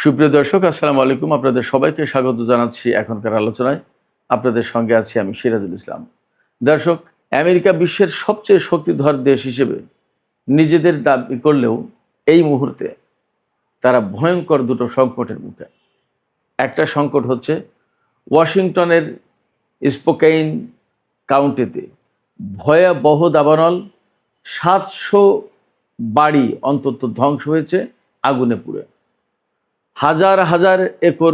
সুপ্রিয় দর্শক, আসসালামু আলাইকুম। আপনাদের সবাইকে স্বাগত জানাচ্ছি এখনকার আলোচনায়। আপনাদের সঙ্গে আছি আমি সিরাজুল ইসলাম। দর্শক, আমেরিকা বিশ্বের সবচেয়ে শক্তিধর দেশ হিসেবে নিজেদের দাবি করলেও এই মুহূর্তে তারা ভয়ঙ্কর দুটো সংকটের মুখে। একটা সংকট হচ্ছে ওয়াশিংটনের স্পোকেইন কাউন্টিতে ভয়াবহ দাবানল, 700 বাড়ি অন্তত ধ্বংস হয়েছে আগুনে পুড়ে। হাজার হাজার একর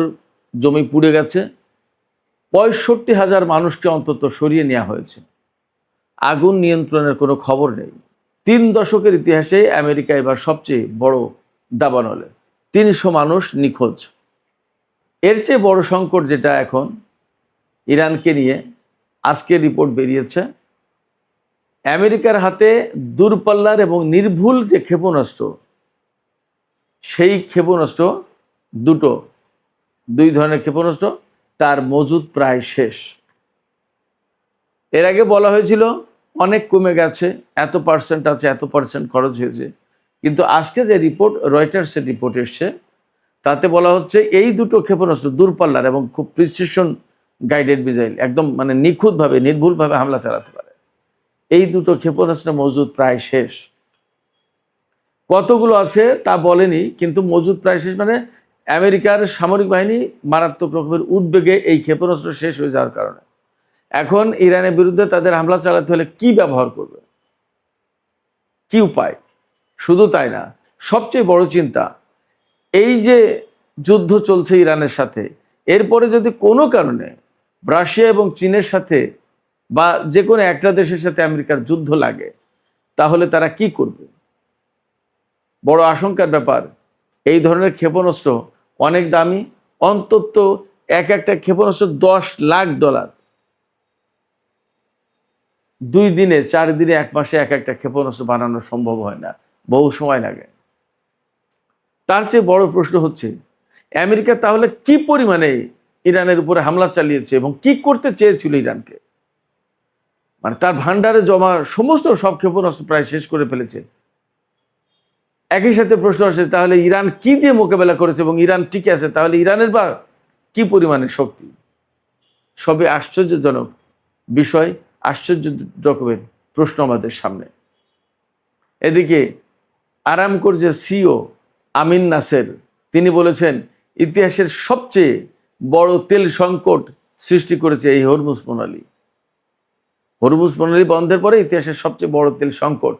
জমি পুড়ে গেছে, 65,000 মানুষকে অন্তত সরিয়ে নেওয়া হয়েছে। আগুন নিয়ন্ত্রণের কোনো খবর নেই। 3 দশকের ইতিহাসে আমেরিকা এবার সবচেয়ে বড় দাবানলে 300 মানুষ নিখোঁজ। এর চেয়ে বড় সংকট যেটা এখন ইরানকে নিয়ে, আজকে রিপোর্ট বেরিয়েছে আমেরিকার হাতে দূরপাল্লার এবং নির্ভুল যে ক্ষেপণাস্ত্র, সেই ক্ষেপণাস্ত্র দুই ধরনের ক্ষেপণাস্ত্র তার মজুদ প্রায় শেষ। এর আগে বলা হয়েছিল অনেক কমে গেছে, এত পার্সেন্ট আছে, এত পার্সেন্ট খরচ হয়েছে, কিন্তু আজকে যে রিপোর্ট, রয়টার্সের রিপোর্ট এসছে, তাতে বলা হচ্ছে এই দুটো ক্ষেপণাস্ত্র দূরপাল্লার এবং খুব প্রিসিশন গাইডেড মিসাইল, একদম মানে নিখুঁতভাবে নির্ভুলভাবে হামলা চালাতে পারে। এই দুটো ক্ষেপণাস্ত্র মজুদ প্রায় শেষ। কতগুলো আছে তা বলেনি, কিন্তু মজুদ প্রায় শেষ মানে আমেরিকার সামরিক বাহিনী মারাত্মক রকমের উদ্বেগে এই ক্ষেপণাস্ত্র শেষ হয়ে যাওয়ার কারণে এখন ইরানের বিরুদ্ধে তাদের হামলা চালাতে হলে কি ব্যবহার করবে, কি উপায়। শুধু তাই না, সবচেয়ে বড় চিন্তা, এই যে যুদ্ধ চলছে ইরানের সাথে, এরপরে যদি কোনো কারণে রাশিয়া এবং চীনের সাথে বা যে কোনো একটা দেশের সাথে আমেরিকার যুদ্ধ লাগে, তাহলে তারা কি করবে। বড় আশঙ্কার ব্যাপার। এই ধরনের ক্ষেপণাস্ত্র অনেক দামি, অন্তত একটা ক্ষেপণাস্ত্র $10 লাখ। 2 দিনে, 4 দিনে, 1 মাসে একটা ক্ষেপণাস্ত্র বানানো সম্ভব হয় না, বহু সময় লাগে। তার চেয়ে বড় প্রশ্ন হচ্ছে আমেরিকা তাহলে কি পরিমাণে ইরানের উপরে হামলা চালিয়েছে এবং কি করতে চেয়েছিল ইরানকে। মানে তার ভান্ডারে জমা সমস্ত সব ক্ষেপণাস্ত্র প্রায় শেষ করে ফেলেছে। একই সাথে প্রশ্ন আসে, তাহলে ইরান কি দিয়ে মোকাবেলা করেছে এবং ইরান টিকে আছে, তাহলে ইরানের বা কি পরিমাণে শক্তি। সবই আশ্চর্যজনক বিষয়, আশ্চর্য রকমের প্রশ্ন আমাদের সামনে। এদিকে আরামকোর যে সিও আমিন নাসের, তিনি বলেছেন ইতিহাসের সবচেয়ে বড় তেল সংকট সৃষ্টি করেছে এই হরমুজ প্রণালী। হরমুজ প্রণালী বন্ধের পরে ইতিহাসের সবচেয়ে বড় তেল সংকট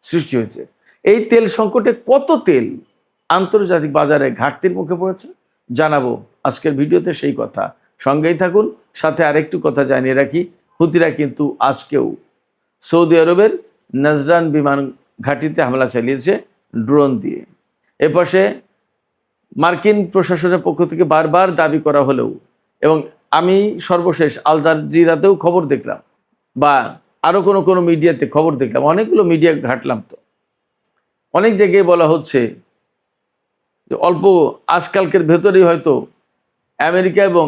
সৃষ্টি হয়েছে। এই তেল সংকটে কত তেল আন্তর্জাতিক বাজারে ঘাটতির মুখে পড়েছে জানাবো আজকের ভিডিওতে, সেই কথা। সঙ্গেই থাকুন। সাথে আরেকটু কথা জানিয়ে রাখি, হুতিরা কিন্তু আজকেও সৌদি আরবের নাজরান বিমান ঘাঁটিতে হামলা চালিয়েছে ড্রোন দিয়ে। এপাশে মার্কিন প্রশাসনের পক্ষ থেকে বারবার দাবি করা হলেও, এবং আমি সর্বশেষ আল জাজিরাতেও খবর দেখলাম, বা আরও কোনো মিডিয়াতে খবর দেখলাম, অনেকগুলো মিডিয়া ঘাটলাম, তো অনেক জায়গায় বলা হচ্ছে যে অল্প আজকালকের ভেতরেই হয়তো আমেরিকা এবং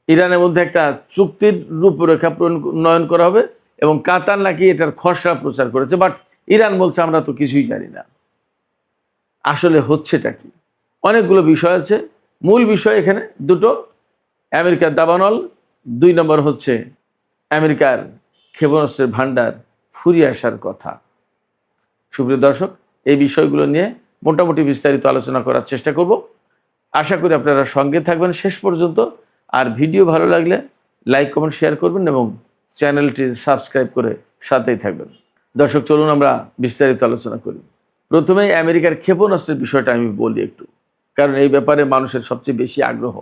ইরানের মধ্যে একটা চুক্তির রূপরেখা প্রণয়ন করা হবে, এবং কাতার নাকি এটার খসড়া প্রচার করেছে। বাট ইরান বলছে আমরা তো কিছুই জানি না। আসলে হচ্ছেটা কি? অনেকগুলো বিষয় আছে। মূল বিষয় এখানে দুটো, আমেরিকার দাবানল, 2 নম্বর হচ্ছে আমেরিকার ক্ষেপণাস্ত্রের ভান্ডার ফুরিয়ে আসার কথা। সুপ্রিয় দর্শক, এই বিষয়গুলো নিয়ে মোটামুটি বিস্তারিত আলোচনা করার চেষ্টা করব। আশা করি আপনারা সঙ্গে থাকবেন শেষ পর্যন্ত। আর ভিডিও ভালো লাগলে লাইক, কমেন্ট, শেয়ার করবেন এবং চ্যানেলটি সাবস্ক্রাইব করে সাথেই থাকবেন। দর্শক, চলুন আমরা বিস্তারিত আলোচনা করি। প্রথমেই আমেরিকার ক্ষেপণাস্ত্রের বিষয়টা আমি বলি একটু, কারণ এই ব্যাপারে মানুষের সবচেয়ে বেশি আগ্রহ।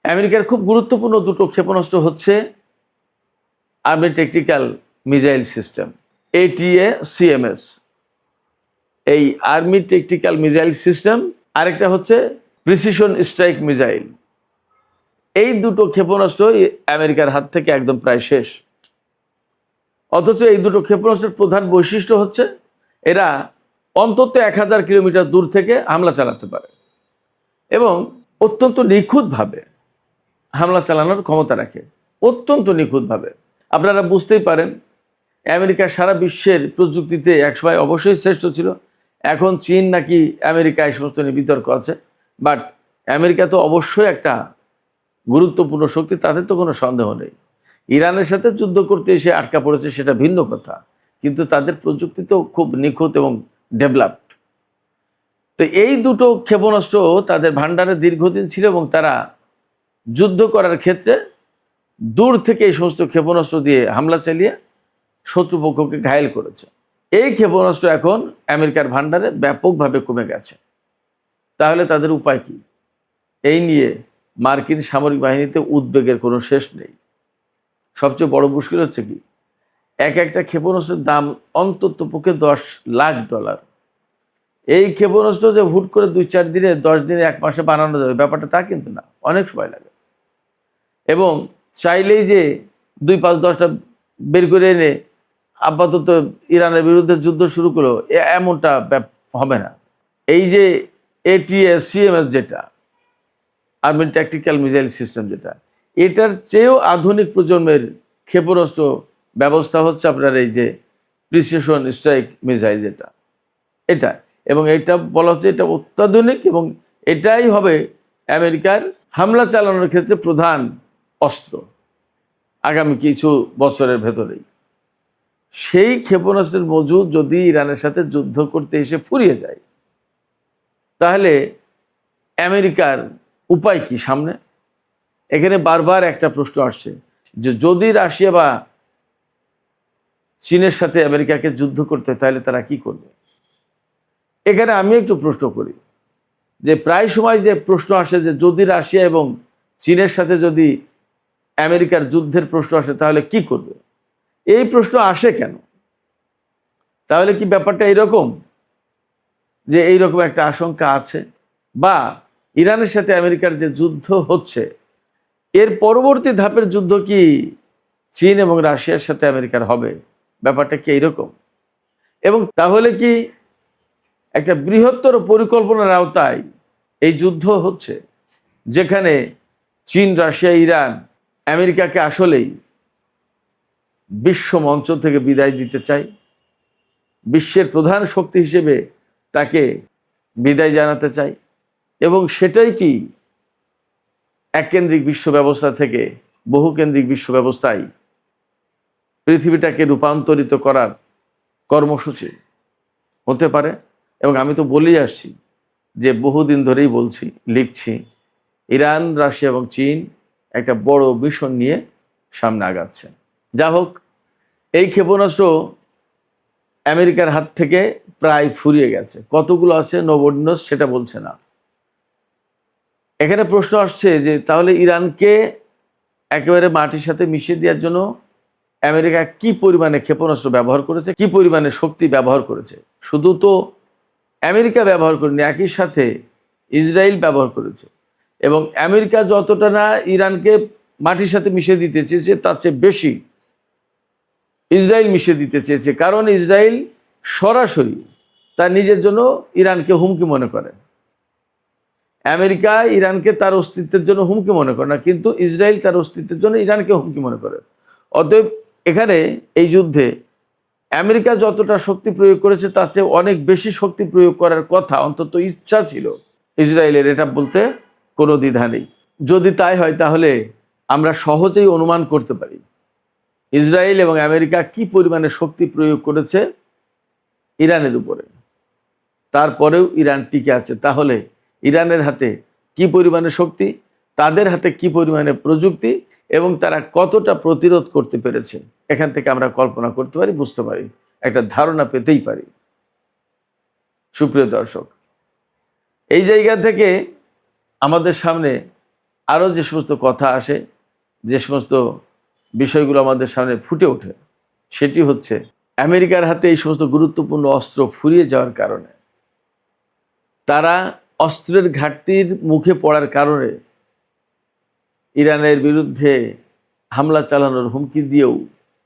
আমেরিকার খুব গুরুত্বপূর্ণ দুটো ক্ষেপণাস্ত্র হচ্ছে army tactical missile system, ATACMS। এই আর্মি ট্যাকটিক্যাল মিসাইল সিস্টেম, আরেকটা হচ্ছে প্রিসিশন স্ট্রাইক মিসাইল। এই দুটো ক্ষেপণাস্ত্র আমেরিকার হাত থেকে একদম প্রায় শেষ। অথচ এই দুটো ক্ষেপণাস্ত্রের প্রধান বৈশিষ্ট্য হচ্ছে এরা অন্তত 1000 কিলোমিটার দূর থেকে হামলা চালাতে পারে এবং অত্যন্ত নিখুঁতভাবে হামলা চালানোর ক্ষমতা রাখে, অত্যন্ত নিখুঁতভাবে। আপনারা বুঝতেই পারেন আমেরিকা সারা বিশ্বের প্রযুক্তিতে একসময় অবশ্যই শ্রেষ্ঠ ছিল, এখন চীন নাকি আমেরিকা এই সমস্ত নিয়ে বিতর্ক আছে, বাট আমেরিকা তো অবশ্যই একটা গুরুত্বপূর্ণ শক্তি, তাতে তো কোনো সন্দেহ নেই। ইরানের সাথে যুদ্ধ করতে এসে আটকা পড়েছে সেটা ভিন্ন কথা, কিন্তু তাদের প্রযুক্তি তো খুব নিখুঁত এবং ডেভেলপড। তো এই দুটো ক্ষেপণাস্ত্র তাদের ভান্ডারে দীর্ঘদিন ছিল এবং তারা যুদ্ধ করার ক্ষেত্রে দূর থেকে এই সমস্ত ক্ষেপণাস্ত্র দিয়ে হামলা চালিয়ে শত্রুপক্ষকে ঘায়েল করেছে। এই ক্ষেপণাস্ত্র এখন আমেরিকার ভান্ডারে ব্যাপকভাবে কমে গেছে। তাহলে তাদের উপায় কি? এই নিয়ে মার্কিন সামরিক বাহিনীতে উদ্বেগের কোনো শেষ নেই। সবচেয়ে বড় মুশকিল হচ্ছে কি, একটা ক্ষেপণাস্ত্রের দাম অন্তত পক্ষে $10 লাখ। এই ক্ষেপণাস্ত্র যে হুট করে 2-4 দিনে, 10 দিনে, 1 মাসে বানানো যাবে ব্যাপারটা তা কিন্তু না, অনেক সময় লাগে। এবং চাইলেই যে 2-5-10টা বের করে এনে আপাতত ইরানের বিরুদ্ধে যুদ্ধ শুরু করলো এমনটা হবে না। এই যে ATACMS যেটা আর্মি ট্যাকটিক্যাল মিসাইল সিস্টেম, যেটা এটার চেয়েও আধুনিক প্রজন্মের ক্ষেপণাস্ত্র ব্যবস্থা হচ্ছে আপনার এই যে প্রিসিশন স্ট্রাইক মিসাইল যেটা, এটা। এবং এটা বলা হচ্ছে এটা অত্যাধুনিক এবং এটাই হবে আমেরিকার হামলা চালানোর ক্ষেত্রে প্রধান অস্ত্র আগামী কিছু বছরের ভেতরেই। সেই ক্ষেপণাস্ত্রের মজুদ যদি ইরানের সাথে যুদ্ধ করতে এসে ফুরিয়ে যায়, তাহলে আমেরিকার উপায় কি সামনে? এখানে বারবার একটা প্রশ্ন আসছে যে যদি রাশিয়া বা চীনের সাথে আমেরিকাকে যুদ্ধ করতে, তাহলে তারা কি করবে? এখানে আমি একটু প্রশ্ন করি যে প্রায় সময় যে প্রশ্ন আসে যে যদি রাশিয়া এবং চীনের সাথে যদি আমেরিকার যুদ্ধের প্রশ্ন আসে তাহলে কি করবে? এই প্রশ্ন আসে কেন? তাহলে কি ব্যাপারটা এইরকম যে এইরকম একটা আশঙ্কা আছে, বা ইরানের সাথে আমেরিকার যে যুদ্ধ হচ্ছে এর পরবর্তী ধাপের যুদ্ধ কি চীন এবং রাশিয়ার সাথে আমেরিকার হবে? ব্যাপারটা কি এইরকম? এবং তাহলে কি একটা বৃহত্তর পরিকল্পনার আওতায় এই যুদ্ধ হচ্ছে, যেখানে চীন, রাশিয়া, ইরান আমেরিকাকে আসলেই বিশ্ব মঞ্চ থেকে বিদায় দিতে চায়, বিশ্বের প্রধান শক্তি হিসেবে তাকে বিদায় জানাতে চায়, এবং সেটাই কি এককেন্দ্রিক বিশ্ব ব্যবস্থা থেকে বহুকেন্দ্রিক বিশ্ব ব্যবস্থায় পৃথিবীটাকে রূপান্তরিত করার কর্মসূচি হতে পারে? এবং আমি তো বলেই আসছি যে বহুদিন ধরেই বলছি, লিখছি, ইরান, রাশিয়া এবং চীন একটা বড় মিশন নিয়ে সামনে আগাচ্ছে। যা হোক, এই ক্ষেপণাস্ত্র আমেরিকার হাত থেকে প্রায় ফুরিয়ে গেছে। কতগুলো আছে নোবডি নোজ সেটা বলছে না। এখানে প্রশ্ন আসছে যে তাহলে ইরানকে একেবারে মাটির সাথে মিশিয়ে দেওয়ার জন্য আমেরিকা কি পরিমাণে ক্ষেপণাস্ত্র ব্যবহার করেছে, কি পরিমাণে শক্তি ব্যবহার করেছে? শুধু তো আমেরিকা ব্যবহার করেনি, একই সাথে ইসরায়েল ব্যবহার করেছে। এবং আমেরিকা যতটা না ইরানকে মাটির সাথে মিশিয়ে দিতে চেয়েছে, তার চেয়ে বেশি ইসরায়েল মিশিয়ে দিতে চেয়েছে। কারণ ইসরায়েল সরাসরি তার নিজের জন্য ইরানকে হুমকি মনে করে। আমেরিকা ইরানকে তার অস্তিত্বের জন্য হুমকি মনে করে না, কিন্তু ইসরায়েল তার অস্তিত্বের জন্য ইরানকে হুমকি মনে করে। অতএব এখানে এই যুদ্ধে আমেরিকা যতটা শক্তি প্রয়োগ করেছে তার চেয়ে অনেক বেশি শক্তি প্রয়োগ করার কথা, অন্তত ইচ্ছা ছিল ইসরায়েলের, এটা বলতে কোনো দ্বিধা নেই। যদি তাই হয় তাহলে আমরা সহজেই অনুমান করতে পারি ইসরায়েল এবং আমেরিকা কি পরিমাণে শক্তি প্রয়োগ করেছে ইরানের উপরে। তারপরেও ইরান টিকে আছে। তাহলে ইরানের হাতে কি পরিমাণে শক্তি, তাদের হাতে কি পরিমাণে প্রযুক্তি, এবং তারা কতটা প্রতিরোধ করতে পেরেছে, এখান থেকে আমরা কল্পনা করতে পারি, বুঝতে পারি, একটা ধারণা পেতেই পারি। সুপ্রিয় দর্শক, এই জায়গা থেকে আমাদের সামনে আরও যে সমস্ত কথা আসে, যে সমস্ত বিষয়গুলো আমাদের সামনে ফুটে ওঠে, সেটি হচ্ছে আমেরিকার হাতে এই সমস্ত গুরুত্বপূর্ণ অস্ত্র ফুরিয়ে যাওয়ার কারণে, তারা অস্ত্রের ঘাটতির মুখে পড়ার কারণে ইরানের বিরুদ্ধে হামলা চালানোর হুমকি দিয়েও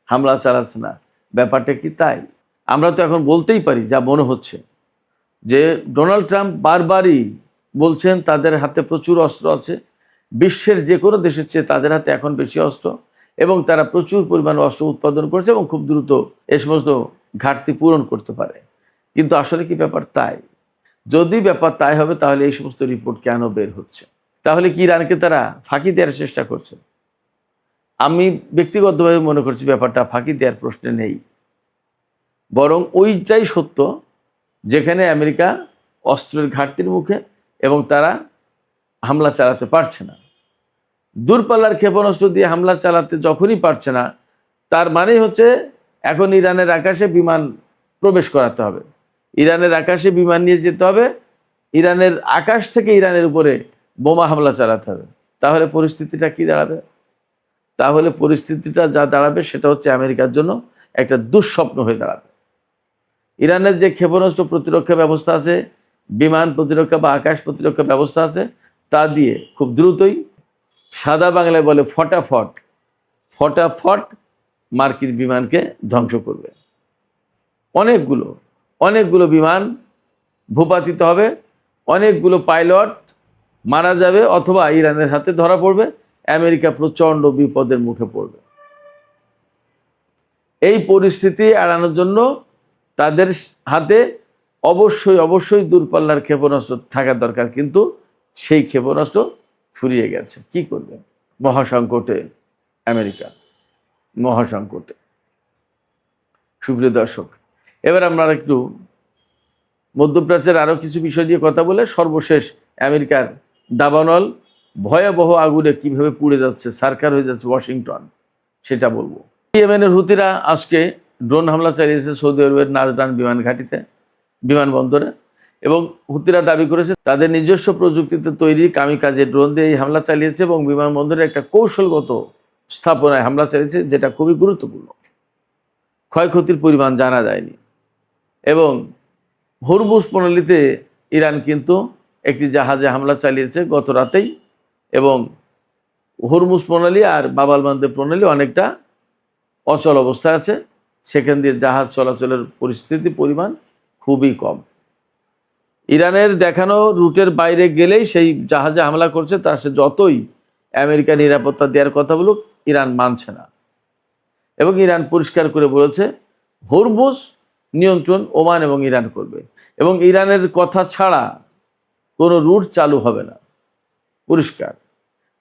হামলা চালাচ্ছে না। ব্যাপারটা কি তাই? আমরা তো এখন বলতেই পারি, যা মনে হচ্ছে, যে ডোনাল্ড ট্রাম্প বারবারই বলছেন তাদের হাতে প্রচুর অস্ত্র আছে, বিশ্বের যে কোনো দেশের চেয়ে তাদের হাতে এখন বেশি অস্ত্র, এবং তারা প্রচুর পরিমাণে অস্ত্র উৎপাদন করছে এবং খুব দ্রুত এ সমস্ত ঘাটতি পূরণ করতে পারে। কিন্তু আসলে কি ব্যাপার তাই? যদি ব্যাপার তাই হবে তাহলে এই সমস্ত রিপোর্ট কেন বের হচ্ছে? তাহলে কি ইরানকে তারা ফাঁকি দেওয়ার চেষ্টা করছে? আমি ব্যক্তিগতভাবে মনে করছি ব্যাপারটা ফাঁকি দেওয়ার প্রশ্নে নেই, বরং ওইটাই সত্য যেখানে আমেরিকা অস্ত্রের ঘাটতির মুখে এবং তারা হামলা চালাতে পারছে না। দূরপাল্লার ক্ষেপণাস্ত্র দিয়ে হামলা চালাতে যখনই পারছে না, তার মানেই হচ্ছে এখন ইরানের আকাশে বিমান প্রবেশ করাতে হবে, ইরানের আকাশে বিমান নিয়ে যেতে হবে, ইরানের আকাশ থেকে ইরানের উপরে বোমা হামলা চালাতে হবে। তাহলে পরিস্থিতিটা কি দাঁড়াবে? তাহলে পরিস্থিতিটা যা দাঁড়াবে সেটা হচ্ছে আমেরিকার জন্য একটা দুঃস্বপ্ন হয়ে দাঁড়াবে। ইরানের যে ক্ষেপণাস্ত্র প্রতিরক্ষা ব্যবস্থা আছে, বিমান প্রতিরক্ষা বা আকাশ প্রতিরক্ষা ব্যবস্থা আছে, তা দিয়ে খুব দ্রুতই, সাদা বাংলায় বলে ফটাফট ফটাফট মার্কিন বিমানকে ধ্বংস করবে। অনেকগুলো বিমান ভূপাতিত হবে, অনেকগুলো পাইলট মারা যাবে অথবা ইরানের হাতে ধরা পড়বে, আমেরিকা প্রচণ্ড বিপদের মুখে পড়বে। এই পরিস্থিতি এড়ানোর জন্য তাদের হাতে অবশ্যই দূরপাল্লার ক্ষেপণাস্ত্র থাকা দরকার, কিন্তু সেই ক্ষেপণাস্ত্র ফুরিয়ে গেছে। কি করবে? মহাসংকটে আমেরিকা, মহাসংকটে। সুপ্রিয় দর্শক, এবার আমরা একটু মধ্যপ্রাচ্যের আরও কিছু বিষয় নিয়ে কথা বলে সর্বশেষ আমেরিকার দাবানল ভয়াবহ আগুনে কিভাবে পুড়ে যাচ্ছে, সারকার হয়ে যাচ্ছে ওয়াশিংটন, সেটা বলবো। ইয়েমেনের হুতিরা আজকে ড্রোন হামলা চালিয়েছে সৌদি আরবের নাজরান বিমান ঘাঁটিতে, বিমানবন্দরে, এবং হুতিরা দাবি করেছে তাদের নিজস্ব প্রযুক্তিতে তৈরি কামিকাজে ড্রোন দিয়ে এই হামলা চালিয়েছে এবং বিমানবন্দরে একটা কৌশলগত স্থাপনায় হামলা চালিয়েছে, যেটা খুবই গুরুত্বপূর্ণ। ক্ষয়ক্ষতির পরিমাণ জানা যায়নি। এবং হরমুজ প্রণালীতে ইরান কিন্তু একটি জাহাজে হামলা চালিয়েছে গত রাতেই, এবং হরমুজ প্রণালী আর বাবাল মানদেব প্রণালী অনেকটা অচল অবস্থায় আছে, সেখান দিয়ে জাহাজ চলাচলের পরিমাণ খুবই কম। ইরানের দেখানো রুটের বাইরে গেলেই সেই জাহাজে হামলা করছে, তার সে যতই আমেরিকা নিরাপত্তা দেওয়ার কথা বলুক, ইরান মানছে না। এবং ইরান পরিষ্কার করে বলেছে হরমুজ নিয়ন্ত্রণ ওমান এবং ইরান করবে, এবং ইরানের কথা ছাড়া কোনো রুট চালু হবে না, পরিষ্কার।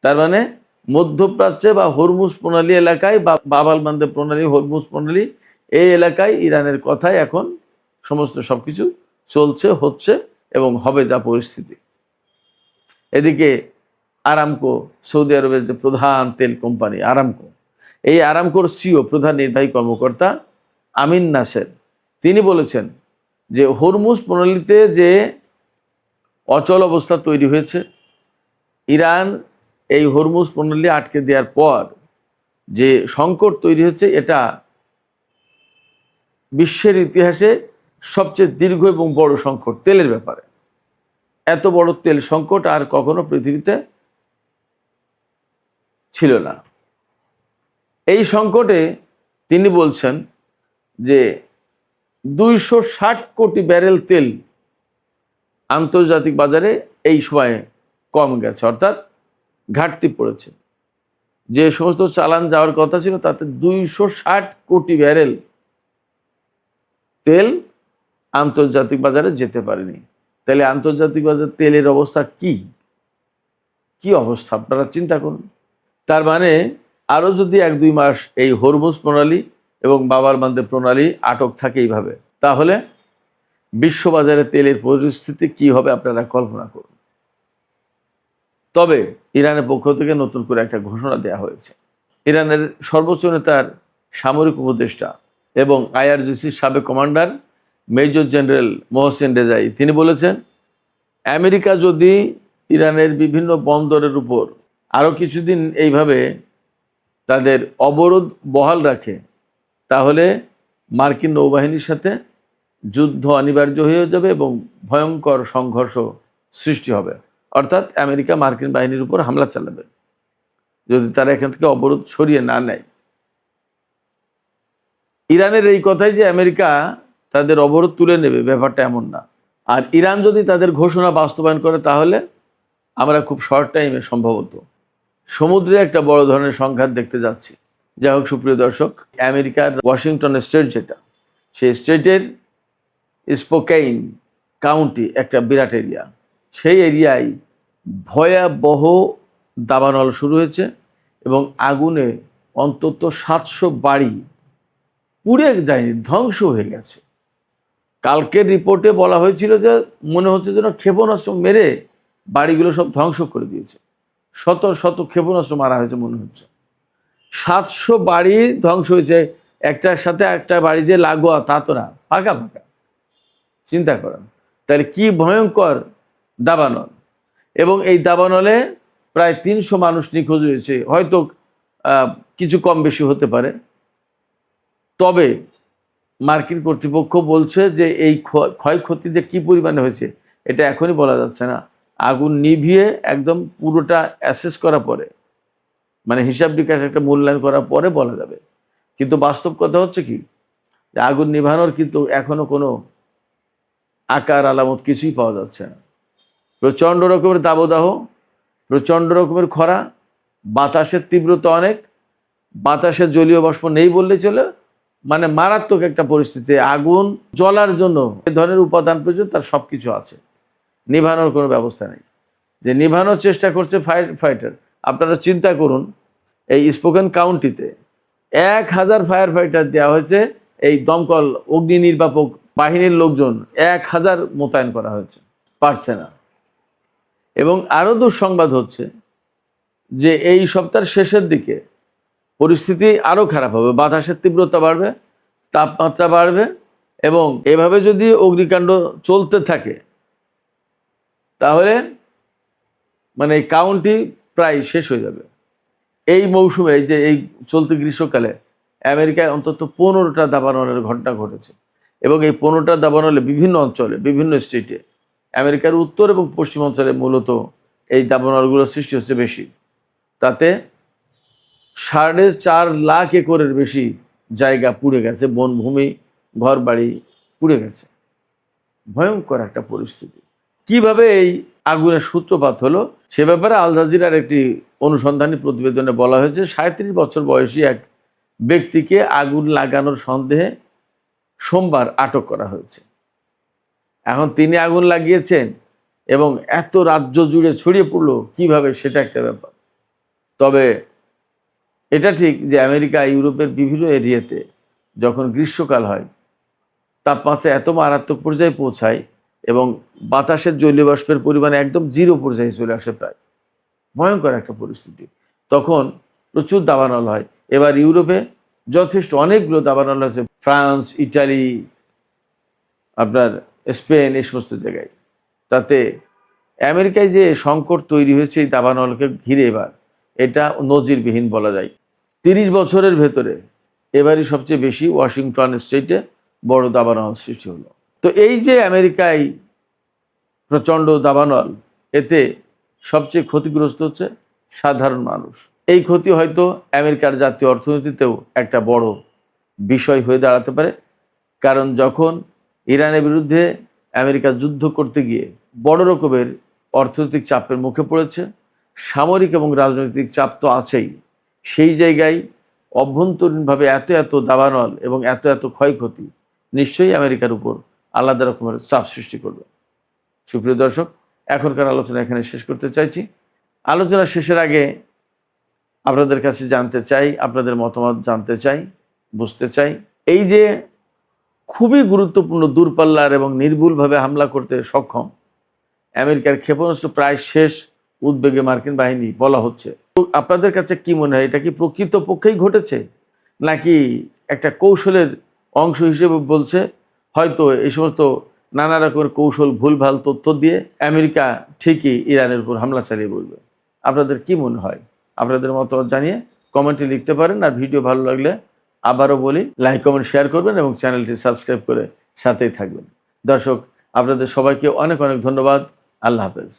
তার মানে মধ্যপ্রাচ্যে বা হরমুজ প্রণালী এলাকায় বা বাবাল মানদেব প্রণালী, হরমুজ প্রণালী, এই এলাকায় ইরানের কথাই এখন সমস্ত সবকিছু চলছে, হচ্ছে এবং হবে যা পরিস্থিতি। এদিকে আরামকো, সৌদি আরবের যে প্রধান তেল কোম্পানি আরামকো, এই আরামকোর সিও প্রধান নির্বাহী কর্মকর্তা আমিন নাসের, তিনি বলেছেন যে হরমুজ প্রণালীতে যে অচল অবস্থা তৈরি হয়েছে, ইরান এই হরমুজ প্রণালী আটকে দেওয়ার পর যে সংকট তৈরি হচ্ছে, এটা বিশ্বের ইতিহাসে সবচেয়ে দীর্ঘ এবং বড় সংকট তেলের ব্যাপারে। এত বড় তেল সংকট আর কখনো পৃথিবীতে ছিল না। এই সংকটে তিনি বলছেন যে 260 কোটি ব্যারেল তেল আন্তর্জাতিক বাজারে এই সময়ে কম গেছে, অর্থাৎ ঘাটতি পড়েছে। যে সমস্ত চালান যাওয়ার কথা ছিল তাতে 260 কোটি ব্যারেল তেল আন্তর্জাতিক বাজারে যেতে পারেনি। তাহলে আন্তর্জাতিক বাজার তেলের অবস্থা কি অবস্থা আপনারা চিন্তা করুন। তার মানে আরও যদি 1-2 মাস এই হরমুজ প্রণালী এবং বাবাল মানদেব প্রণালী আটক থাকে এইভাবে, তাহলে বিশ্ববাজারে তেলের পরিস্থিতি কি হবে আপনারা কল্পনা করুন। তবে ইরানের পক্ষ থেকে নতুন করে একটা ঘোষণা দেওয়া হয়েছে। ইরানের সর্বোচ্চ নেতার সামরিক উপদেষ্টা এবং আইআরজিসির সাবেক কমান্ডার মেজর জেনারেল মোহসেন রেজাই, তিনি বলেছেন আমেরিকা যদি ইরানের বিভিন্ন বন্দরের উপর আরও কিছুদিন এইভাবে তাদের অবরোধ বহাল রাখে, তাহলে মার্কিন নৌবাহিনীর সাথে যুদ্ধ অনিবার্য হয়ে যাবে এবং ভয়ঙ্কর সংঘর্ষ সৃষ্টি হবে। অর্থাৎ আমেরিকা মার্কিন বাহিনীর উপর হামলা চালাবে যদি তারা এখান থেকে অবরোধ সরিয়ে না নেয়। ইরানের এই কথাই যে আমেরিকা তাদের অবরোধ তুলে নেবে, ব্যাপারটা এমন না। আর ইরান যদি তাদের ঘোষণা বাস্তবায়ন করে, তাহলে আমরা খুব শর্ট টাইমে সম্ভবত সমুদ্রে একটা বড় ধরনের সংঘাত দেখতে যাচ্ছি। যাই হোক সুপ্রিয় দর্শক, আমেরিকার ওয়াশিংটন স্টেট যেটা, সেই স্টেটের স্পোকেইন কাউন্টি একটা বিরাট এরিয়া, সেই এরিয়ায় ভয়াবহ দাবানল শুরু হয়েছে এবং আগুনে অন্তত 700 বাড়ি পুড়ে যায়নি, ধ্বংস হয়ে গেছে। কালকের রিপোর্টে বলা হয়েছিল যে মনে হচ্ছে যেন ক্ষেপণাস্ত্র মেরে বাড়িগুলো সব ধ্বংস করে দিয়েছে, শত শত ক্ষেপণাস্ত্র মারা হয়েছে মনে হচ্ছে। 700 বাড়ি ধ্বংস হয়েছে, একটার সাথে একটা বাড়ি যে লাগোয়া তা তো না, ফাঁকা ফাঁকা। চিন্তা করেন তাহলে কি ভয়ঙ্কর দাবানল। এবং এই দাবানলে প্রায় 300 মানুষ নিখোঁজ হয়েছে, হয়তো কিছু কম বেশি হতে পারে। তবে মার্কিন কর্তৃপক্ষ বলছে যে এই ক্ষয়ক্ষতি যে কি পরিমাণে হয়েছে এটা এখনই বলা যাচ্ছে না, আগুন নিভিয়ে একদম পুরোটা অ্যাসেস করার পরে, মানে হিসাব নিকাশ একটা মূল্যায়ন করার পরে বলা যাবে। কিন্তু বাস্তব কথা হচ্ছে কি, যে আগুন নিভানোর কিন্তু এখনো কোনো আকার আলামত কিছুই পাওয়া যাচ্ছে না। প্রচণ্ড রকমের দাবদাহ, প্রচণ্ড রকমের খরা, বাতাসের তীব্রতা অনেক, বাতাসে জলীয় বাষ্প নেই বললেই চলে, মানে মারাত্মক একটা পরিস্থিতি। আগুন জ্বলার জন্য এ ধরনের উপাদান প্রয়োজন, তার সব কিছু আছে, নিভানোর কোনো ব্যবস্থা নেই। যে নিভানোর চেষ্টা করছে ফায়ার ফাইটার, আপনারা চিন্তা করুন, এই স্পোকেন কাউন্টিতে 1000 ফায়ার ফাইটার দেওয়া হয়েছে, এই দমকল অগ্নি নির্বাপক বাহিনীর লোকজন 1000 মোতায়েন করা হয়েছে, পারছে না। এবং আরও দুঃসংবাদ হচ্ছে যে এই সপ্তাহের শেষের দিকে পরিস্থিতি আরও খারাপ হবে, বাতাসের তীব্রতা বাড়বে, তাপমাত্রা বাড়বে, এবং এভাবে যদি অগ্নিকাণ্ড চলতে থাকে তাহলে মানে এই কাউন্টি প্রায় শেষ হয়ে যাবে। এই মৌসুমে, যে এই চলতি গ্রীষ্মকালে আমেরিকায় অন্তত 15টা দাবানলের ঘটনা ঘটেছে, এবং এই 15টা দাবানলে বিভিন্ন অঞ্চলে, বিভিন্ন স্টেটে, আমেরিকার উত্তর এবং পশ্চিম অঞ্চলে মূলত এই দাবানলগুলো সৃষ্টি হচ্ছে বেশি। তাতে 4.5 লাখ একরের বেশি জায়গা পুড়ে গেছে, বনভূমি, ঘর বাড়ি পুড়ে গেছে। ভয়ঙ্কর একটা পরিস্থিতি। কিভাবে এই আগুনের সূত্রপাত হলো সে ব্যাপারে আল জাজিরার একটি অনুসন্ধানী প্রতিবেদনে বলা হয়েছে, 37 বছর বয়সী এক ব্যক্তিকে আগুন লাগানোর সন্দেহে সোমবার আটক করা হয়েছে। এখন তিনি আগুন লাগিয়েছেন এবং এত রাজ্য জুড়ে ছড়িয়ে পড়লো কিভাবে, সেটা একটা ব্যাপার। তবে এটা ঠিক যে আমেরিকা, ইউরোপের বিভিন্ন এরিয়াতে যখন গ্রীষ্মকাল হয়, তাপমাত্রা এত মারাত্মক পর্যায়ে পৌঁছায় এবং বাতাসের জলীয় বাষ্পের পরিমাণ একদম 0 পর্যায়ে চলে আসে, প্রায় ভয়ঙ্কর একটা পরিস্থিতি। তখন প্রচুর দাবানল হয়। এবার ইউরোপে যথেষ্ট অনেকগুলো দাবানল আছে, ফ্রান্স, ইটালি, আপনার স্পেন, এই সমস্ত জায়গায়। তাতে আমেরিকায় যে সংকট তৈরি হয়েছে এই দাবানলকে ঘিরে, এবার এটা নজিরবিহীন বলা যায়। 30 বছরের ভেতরে এবারই সবচেয়ে বেশি ওয়াশিংটন স্টেটে বড় দাবানল সৃষ্টি হলো। তো এই যে আমেরিকায় প্রচণ্ড দাবানল, এতে সবচেয়ে ক্ষতিগ্রস্ত হচ্ছে সাধারণ মানুষ। এই ক্ষতি হয়তো আমেরিকার জাতীয় অর্থনীতিতেও একটা বড় বিষয় হয়ে দাঁড়াতে পারে, কারণ যখন ইরানের বিরুদ্ধে আমেরিকা যুদ্ধ করতে গিয়ে বড় রকমের অর্থনৈতিক চাপের মুখে পড়েছে, সামরিক এবং রাজনৈতিক চাপ তো আছেই, সেই জায়গায় অভ্যন্তরীণভাবে এত এত দাবানল এবং এত এত ক্ষয়ক্ষতি নিশ্চয়ই আমেরিকার উপর আলাদা রকমের চাপ সৃষ্টি করবে। সুপ্রিয় দর্শক, এখনকার আলোচনা এখানে শেষ করতে চাইছি। আলোচনা শেষের আগে আপনাদের কাছে জানতে চাই, আপনাদের মতামত জানতে চাই, বুঝতে চাই, এই যে খুবই গুরুত্বপূর্ণ দূরপাল্লার এবং নির্ভুলভাবে হামলা করতে সক্ষম আমেরিকার ক্ষেপণাস্ত্র প্রায় শেষ উদ্বেগে মার্কিন বাহিনী বলা হচ্ছে, আপনাদের কাছে কি মনে হয়, এটা কি প্রকৃতপক্ষেই ঘটেছে নাকি একটা কৌশলের অংশ হিসেবে বলছে? হয়তো এই সমস্ত নানা রকমের কৌশল, ভুলভাল তথ্য দিয়ে আমেরিকা ঠিকই ইরানের উপর হামলা চালিয়ে বলবে। আপনাদের কি মনে হয়? আপনাদের মতামত জানিয়ে কমেন্টে লিখতে পারেন। আর ভিডিও ভালো লাগলে আবারও বলি, লাইক, কমেন্ট, শেয়ার করবেন এবং চ্যানেলটি সাবস্ক্রাইব করে সাথেই থাকবেন। দর্শক, আপনাদের সবাইকে অনেক অনেক ধন্যবাদ। আল্লাহ হাফেজ।